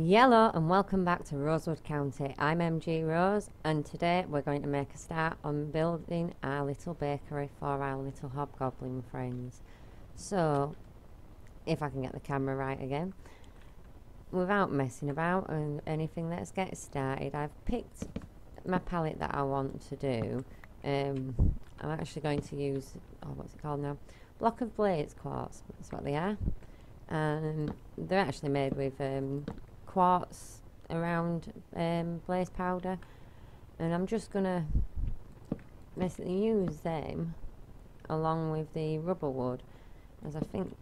Yellow and welcome back to Rosewood County. I'm MG Rose and today we're going to make a start on building our little bakery for our little hobgoblin friends. So, if I can get the camera right again, without messing about and anything, let's get started. I've picked my palette that I want to do. I'm actually going to use, what's it called now? Block of Blaze quartz, that's what they are. And they're actually made with quartz around blaze powder, and I'm just gonna basically use them along with the rubber wood, as I think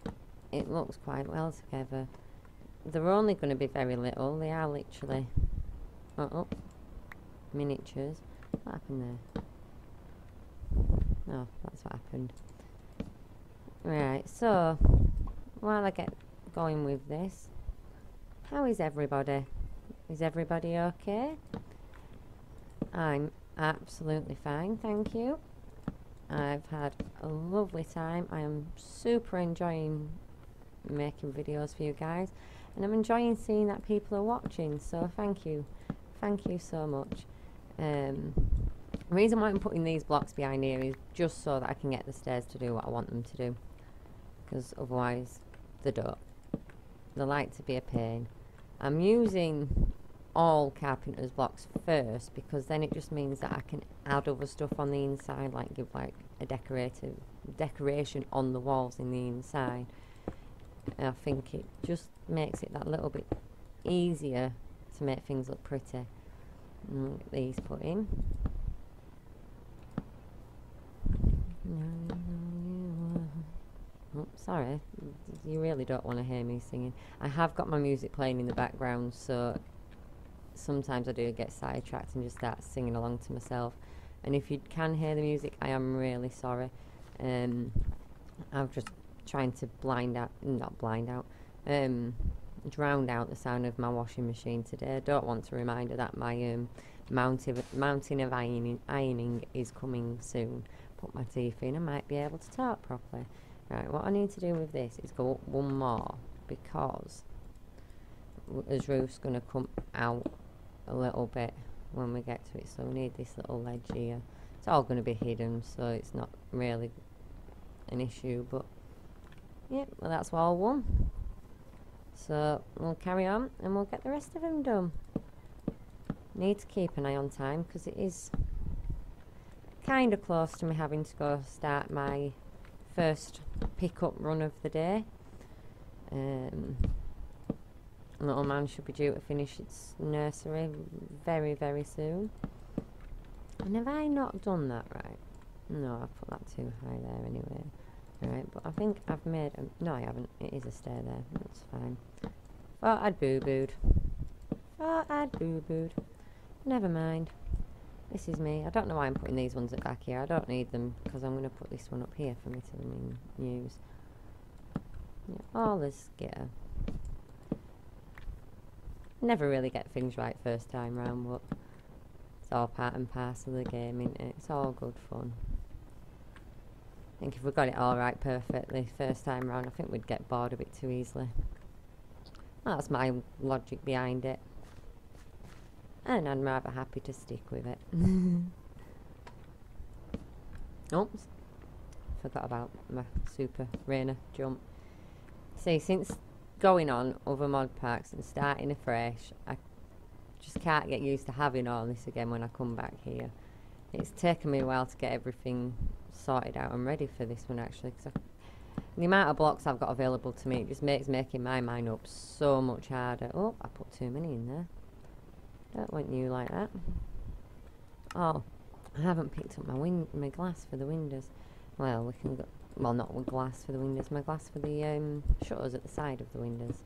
it looks quite well together. They're only going to be very little, they are literally miniatures. What happened there? Oh, that's what happened. Right, so while I get going with this, how is everybody? Is everybody okay? I'm absolutely fine, thank you. I've had a lovely time. I am super enjoying making videos for you guys, and I'm enjoying seeing that people are watching, so thank you so much. The reason why I'm putting these blocks behind here is just so that I can get the stairs to do what I want them to do, because otherwise they don't. They like to be a pain. I'm using all carpenter's blocks first because then it just means that I can add other stuff on the inside, like give like a decoration on the walls in the inside. And I think it just makes it that little bit easier to make things look pretty. And get these put in. Oh, sorry, you really don't want to hear me singing. I have got my music playing in the background, so sometimes I do get sidetracked and just start singing along to myself. And if you can hear the music, I am really sorry. I'm just trying to drown out the sound of my washing machine today. I don't want a reminder that my mountain of ironing is coming soon. Put my teeth in, I might be able to talk properly. Right, what I need to do with this is go up one more, because as roof's going to come out a little bit when we get to it, so we need this little ledge here. It's all going to be hidden, so it's not really an issue, but yeah, well, that's all one. So we'll carry on and we'll get the rest of them done. Need to keep an eye on time because it is kind of close to me having to go start my first pick-up run of the day. Little man should be due to finish its nursery very, very soon. And have I not done that right? No, I've put that too high there anyway. Alright, but I think I've made a... No, I haven't. It is a stair there. That's fine. Thought I'd boo-booed. Never mind. This is me. I don't know why I'm putting these ones at back here. I don't need them because I'm going to put this one up here for me to use. Yeah, all this skitter. Never really get things right first time round, but it's all part and parcel of the game, isn't it? It's all good fun. I think if we got it all right perfectly first time round, I think we'd get bored a bit too easily. That's my logic behind it. And I'm rather happy to stick with it. Oops. Forgot about my super rainer jump. See, since going on other mod packs and starting afresh, I just can't get used to having all this again when I come back here. It's taken me a while to get everything sorted out and ready for this one, actually, because the amount of blocks I've got available to me, it just makes making my mind up so much harder. Oh, I put too many in there. Don't want you like that. Oh, I haven't picked up my glass for the windows. Well, we can go... Well, not with glass for the windows. My glass for the shutters at the side of the windows.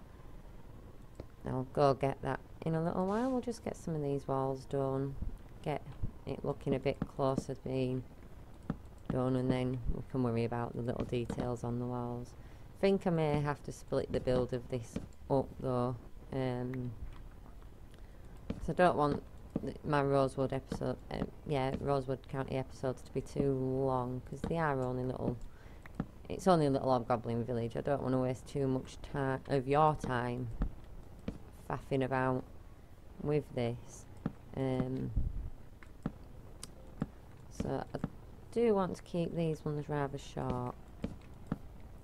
I'll go get that in a little while. We'll just get some of these walls done. Get it looking a bit closer to being done, and then we can worry about the little details on the walls. I think I may have to split the build of this up, though. So I don't want my Rosewood episode, Rosewood County episodes to be too long, because they are only little... It's only a little hobgoblin village. I don't want to waste too much time of your time faffing about with this. So I do want to keep these ones rather short.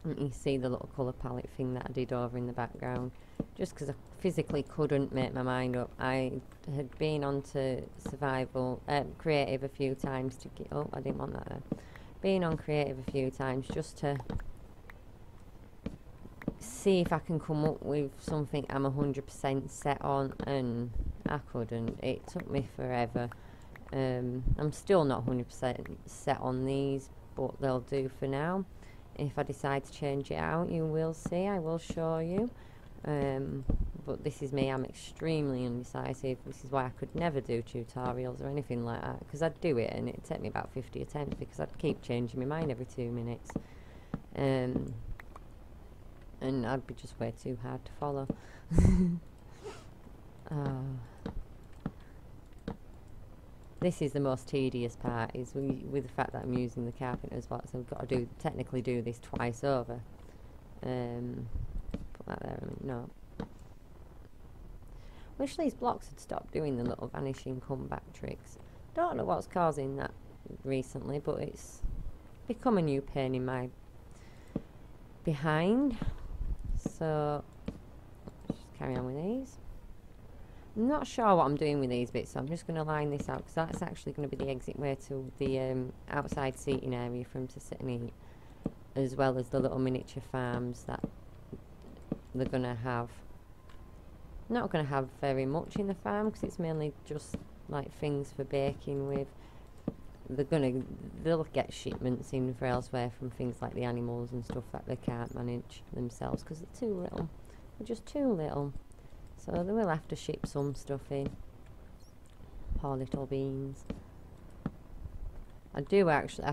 And you see the little colour palette thing that I did over in the background, just because I physically couldn't make my mind up. I had been onto survival, creative a few times to get, oh, I didn't want that there. Been on creative a few times just to see if I can come up with something I'm 100% set on, and I couldn't. It took me forever. I'm still not 100% set on these, but they'll do for now. If I decide to change it out, you will see. I will show you. But this is me. I'm extremely indecisive. This is why I could never do tutorials or anything like that, because I'd do it and it'd take me about 50 attempts because I'd keep changing my mind every 2 minutes. And I'd be just way too hard to follow. This is the most tedious part, is with the fact that I'm using the carpenter's box. I've got to technically do this twice over. Put that there, no. Wish these blocks had stopped doing the little vanishing comeback tricks. Don't know what's causing that recently, but it's become a new pain in my behind. So just carry on with these. I'm not sure what I'm doing with these bits, so I'm just going to line this out, because that's actually going to be the exit way to the outside seating area for them to sit and eat, as well as the little miniature farms that they're going to have. Not going to have very much in the farm, because it's mainly just like things for baking with. They'll get shipments in for elsewhere from things like the animals and stuff that they can't manage themselves, because they're too little. They're just too little. So they will have to ship some stuff in. Poor little beans. I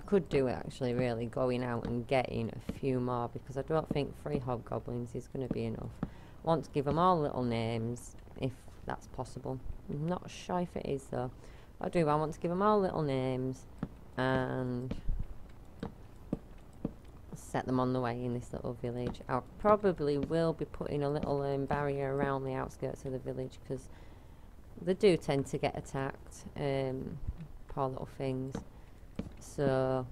could do actually really going out and getting a few more, because I don't think 3 hobgoblins is going to be enough. I want to give them all little names, if that's possible. I'm not sure if it is though. I want to give them all little names and set them on the way in this little village. I probably will be putting a little barrier around the outskirts of the village, because they do tend to get attacked, poor little things. So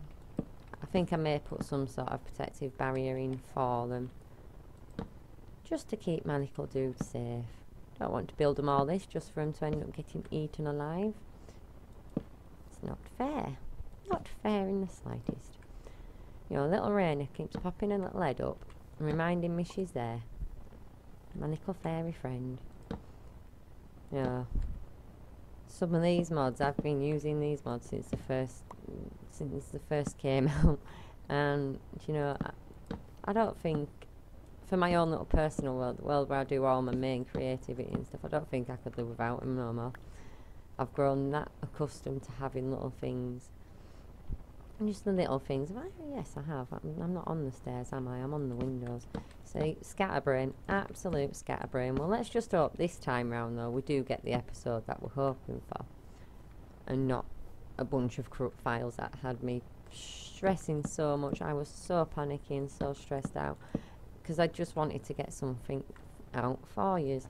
I think I may put some sort of protective barrier in for them, just to keep my little dudes safe. Don't want to build them all this just for them to end up getting eaten alive. It's not fair. Not fair in the slightest. You know, little Raina keeps popping a little head up and reminding me she's there. My little fairy friend. Yeah. Some of these mods, I've been using these mods since the first came out, and you know, I don't think, for my own little personal world, the world where I do all my main creativity and stuff, I don't think I could live without them no more. I've grown that accustomed to having little things. Just the little things. Yes, I have. I'm not on the stairs, am I? I'm on the windows. See, scatterbrain. Absolute scatterbrain. Well, let's just hope this time round, though, we do get the episode that we're hoping for. And not a bunch of corrupt files that had me stressing so much. I was so panicky and so stressed out, because I just wanted to get something out for you.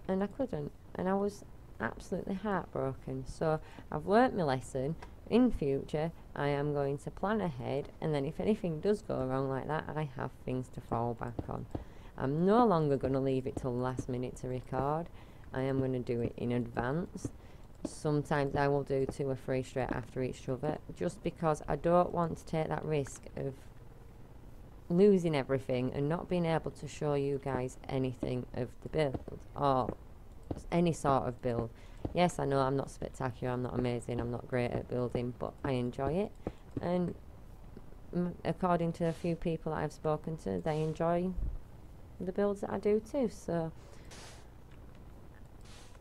And I couldn't. And I was absolutely heartbroken. So I've learnt my lesson. In future, I am going to plan ahead, and then if anything does go wrong like that, I have things to fall back on. I'm no longer going to leave it till the last minute to record. I am going to do it in advance. Sometimes I will do 2 or 3 straight after each other, just because I don't want to take that risk of losing everything and not being able to show you guys anything of the build, or any sort of build. Yes, I know I'm not spectacular, I'm not amazing, I'm not great at building, but I enjoy it. And according to a few people that I've spoken to, they enjoy the builds that I do too. So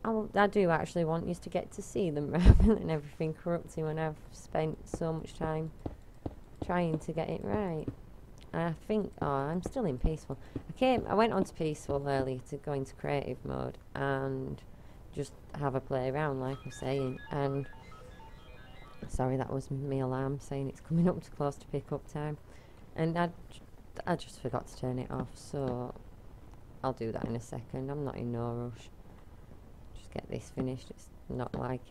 I do actually want you to get to see them rather than everything corrupting when I've spent so much time trying to get it right. And I think, I'm still in peaceful. I went on to peaceful earlier to go into creative mode and just have a play around, like I'm saying. And sorry, that was my alarm saying it's coming up to close to pick up time, and I just forgot to turn it off. So I'll do that in a second. I'm not in no rush. Just get this finished. It's not like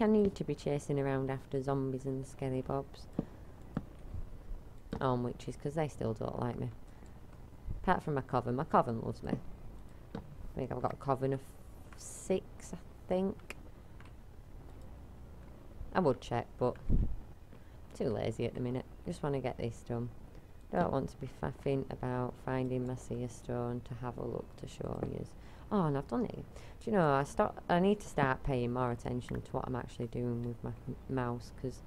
I need to be chasing around after zombies and skelly bobs. Oh, and witches, because they still don't like me. Apart from my coven. My coven loves me. I think I've got a coven of 6, I think. I would check, but too lazy at the minute. Just want to get this done. Don't want to be faffing about finding my seer stone to have a look to show you. Oh, and I've done it. Do you know, I need to start paying more attention to what I'm actually doing with my mouse, because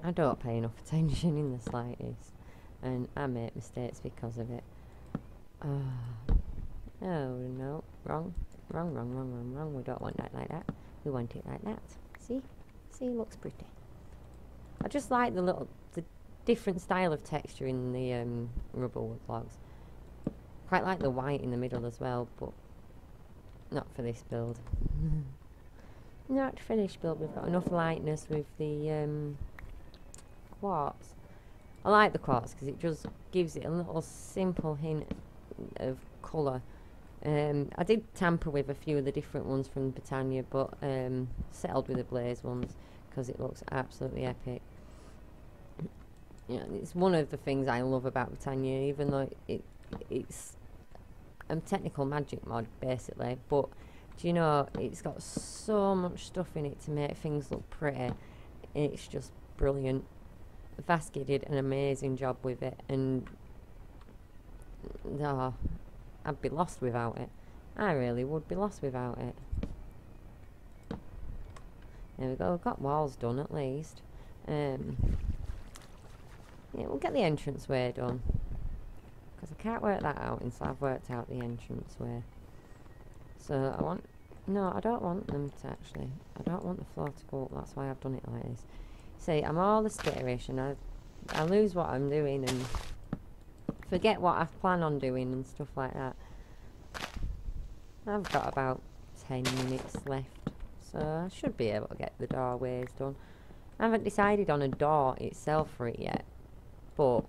I don't pay enough attention in the slightest, and I make mistakes because of it. Oh no, wrong. We don't want that like that. We want it like that. See, looks pretty. I just like the different style of texture in the rubber wood logs. Quite like the white in the middle as well, but not for this build. Not for this build. We've got enough lightness with the quartz. I like the quartz because it just gives it a little simple hint of colour. I did tamper with a few of the different ones from Britannia, but settled with the blaze ones because it looks absolutely epic. Yeah, it's one of the things I love about Britannia, even though it's a technical magic mod basically, but do you know, it's got so much stuff in it to make things look pretty. It's just brilliant. Vasky did an amazing job with it, and I'd be lost without it. I really would be lost without it. There we go, we've got walls done at least. Yeah, we'll get the entranceway done, because I can't work that out until I've worked out the entranceway. So I don't want them to actually, I don't want the floor to go up, that's why I've done it like this. See, I'm all the skitterish and I lose what I'm doing and forget what I plan on doing and stuff like that. I've got about 10 minutes left, so I should be able to get the doorways done. I haven't decided on a door itself for it yet, but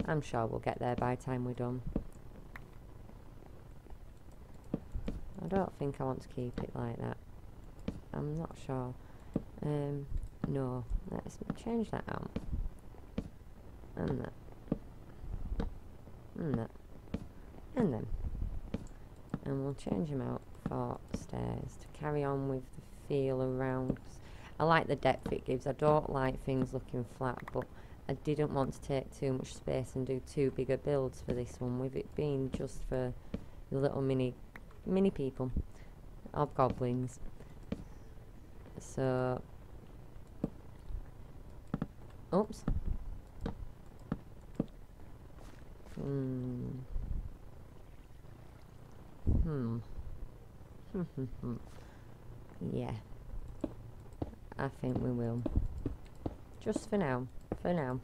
I'm sure we'll get there by the time we're done. I don't think I want to keep it like that. I'm not sure. No, let's change that out. And that. And that. And then. And we'll change them out for stairs to carry on with the feel around. I like the depth it gives. I don't like things looking flat, but I didn't want to take too much space and do too bigger builds for this one, with it being just for the little mini people, hobgoblins. So, oops. Yeah, I think we will. Just for now. For now.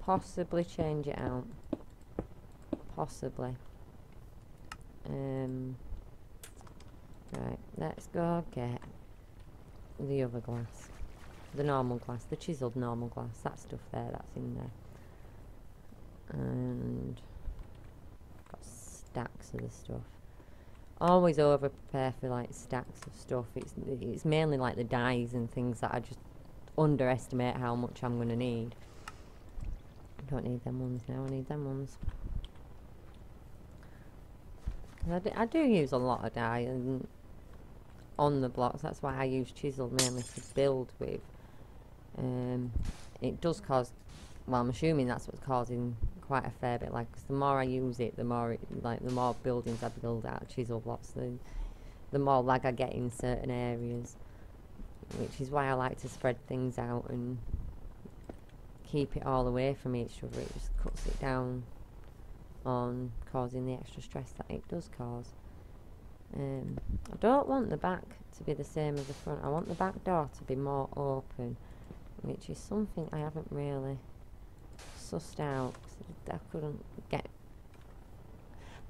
Possibly change it out. Possibly. Right, let's go get the other glass. The normal glass. The chiselled normal glass. That stuff there, that's in there. And got stacks of the stuff. Always over prepare for like stacks of stuff. It's mainly like the dyes and things that I just underestimate how much I'm going to need. I don't need them ones now, I need them ones. I do use a lot of dye and on the blocks, that's why I use chisel mainly to build with. It does cause, well, I'm assuming that's what's causing quite a fair bit, like, 'cause the more I use it, the more buildings I build out of chisel blocks, the more lag I get in certain areas, which is why I like to spread things out and keep it all away from each other. It just cuts it down on causing the extra stress that it does cause. I don't want the back to be the same as the front. I want the back door to be more open, which is something I haven't really sussed out, 'cause I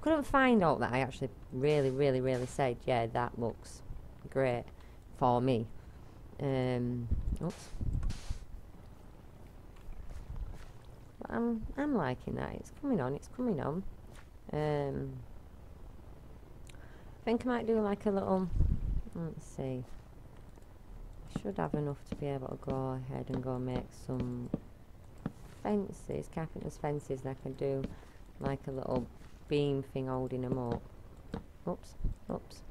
couldn't find out that I actually really said, yeah, that looks great for me. Oops. I'm liking that. It's coming on. It's coming on. I think I might do like a little. Let's see. I should have enough to be able to go ahead and go make some fences, carpenter's fences, and I can do like a little beam thing holding them up. Oops, oops.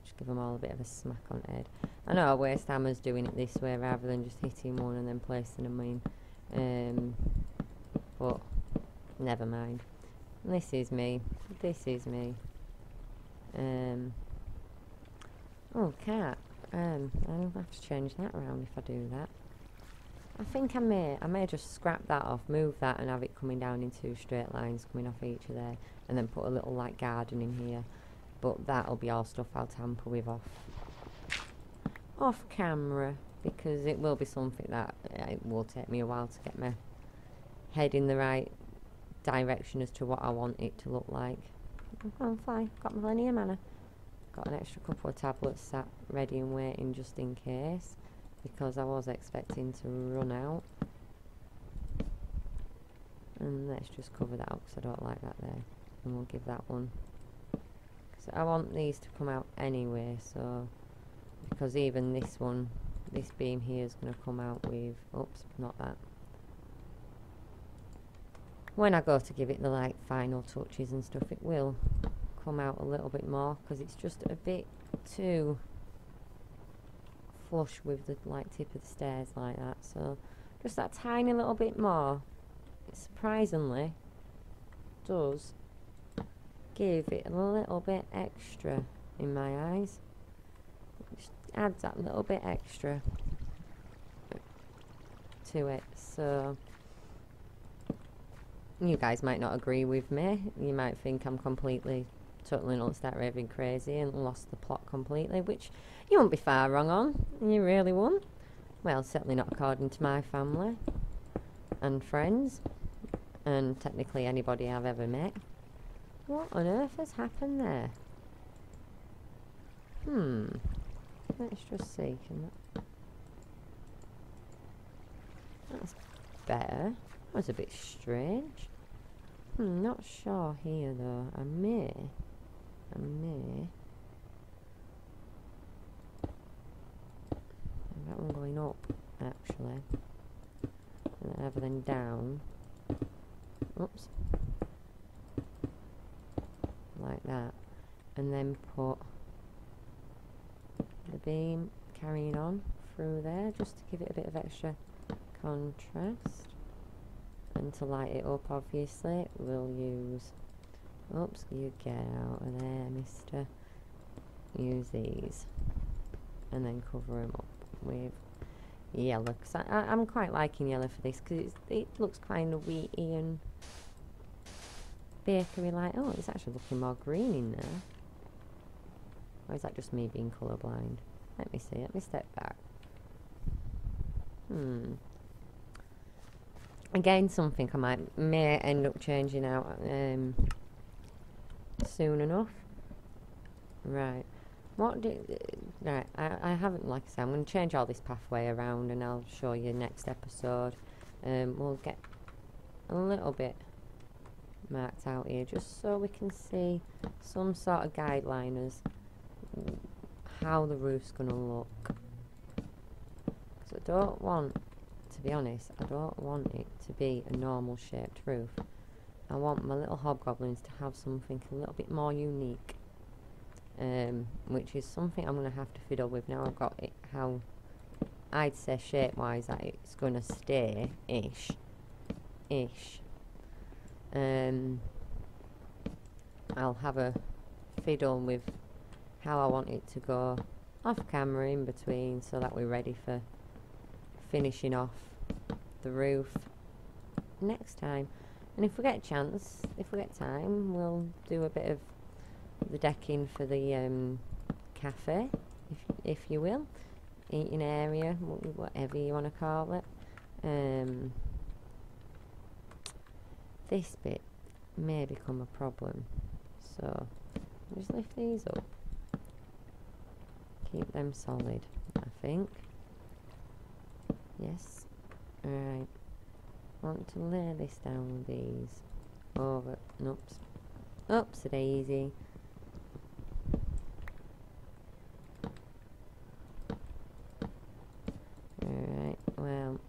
Just give them all a bit of a smack on the head. I know I waste hammers doing it this way rather than just hitting one and then placing them in. But never mind. This is me. This is me. Oh, cat. I'll have to change that around if I do that. I think I may just scrap that off, move that and have it coming down in 2 straight lines coming off each of there, and then put a little like garden in here. But that'll be all stuff I'll tamper with off camera, because it will be something that it will take me a while to get my head in the right direction as to what I want it to look like. I'm fine, got plenty of mana. Got an extra couple of tablets sat ready and waiting just in case, because I was expecting to run out. And let's just cover that up because I don't like that there, and we'll give that one, because I want these to come out anyway, so because even this one, this beam here is going to come out with, oops, not that, when I go to give it the like final touches and stuff, it will come out a little bit more, because it's just a bit too flush with the like tip of the stairs like that. So just that tiny little bit more, it surprisingly does give it a little bit extra in my eyes. It just adds that little bit extra to it. So you guys might not agree with me. You might think I'm totally nuts, start raving crazy and lost the plot completely, which you won't be far wrong on. You really won't. Well, certainly not according to my family and friends, and technically anybody I've ever met. What on earth has happened there? Let's just see. That's better. That was a bit strange. Not sure here though. I may. That one going up, actually. Rather than down. Oops. Like that. And then put the beam carrying on through there, just to give it a bit of extra contrast. And to light it up, obviously, we'll use... Oops, you get out of there, mister. Use these. And then cover them up with yellow. Because I'm quite liking yellow for this, because it looks kind of wheaty and bakery like. Oh, it's actually looking more green in there. Or is that just me being colourblind? Let me see, let me step back. Again, something I may end up changing out soon enough. Right. Right, I haven't, like I said, I'm going to change all this pathway around and I'll show you next episode. We'll get a little bit marked out here just so we can see some sort of guideline as how the roof's going to look. Because I don't want, to be honest, I don't want it to be a normal shaped roof. I want my little hobgoblins to have something a little bit more unique. Which is something I'm going to have to fiddle with now. I've got it how I'd say shape wise that it's going to stay ish. I'll have a fiddle with how I want it to go off camera in between, so that we're ready for finishing off the roof next time. And if we get a chance, if we get time, we'll do a bit of the decking for the cafe, if you will, eating area, whatever you want to call it. This bit may become a problem, so just lift these up, keep them solid, I think. Yes. Alright. Want to lay this down with these. Over. Oops. Oops, a daisy. Alright, well.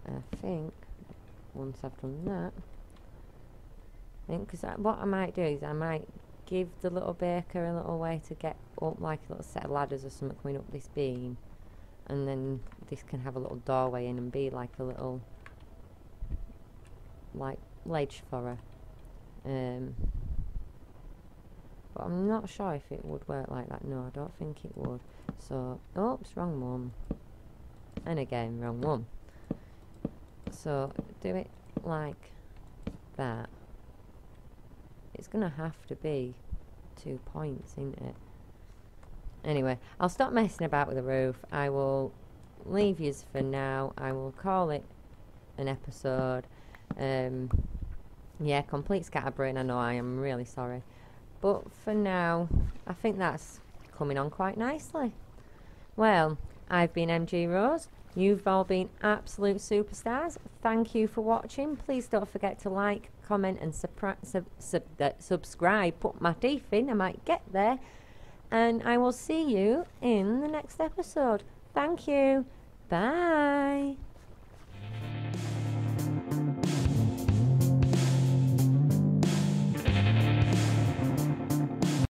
I think once I've done that, I think, because what I might do is I might give the little baker a little way to get up, like a little set of ladders or something coming up this beam, and then this can have a little doorway in and be like a little, like, ledge for her. But I'm not sure if it would work like that. No, I don't think it would. So, oops, wrong one. And again, wrong one. So, do it like that. It's going to have to be 2 points, isn't it? Anyway, I'll stop messing about with the roof. I will leave yous for now. I will call it an episode. Yeah, complete scatterbrain. I know, I am really sorry. But for now, I think that's coming on quite nicely. Well, I've been MG Rose. You've all been absolute superstars. Thank you for watching. Please don't forget to like, comment and subscribe. Put my teeth in, I might get there. And I will see you in the next episode. Thank you. Bye.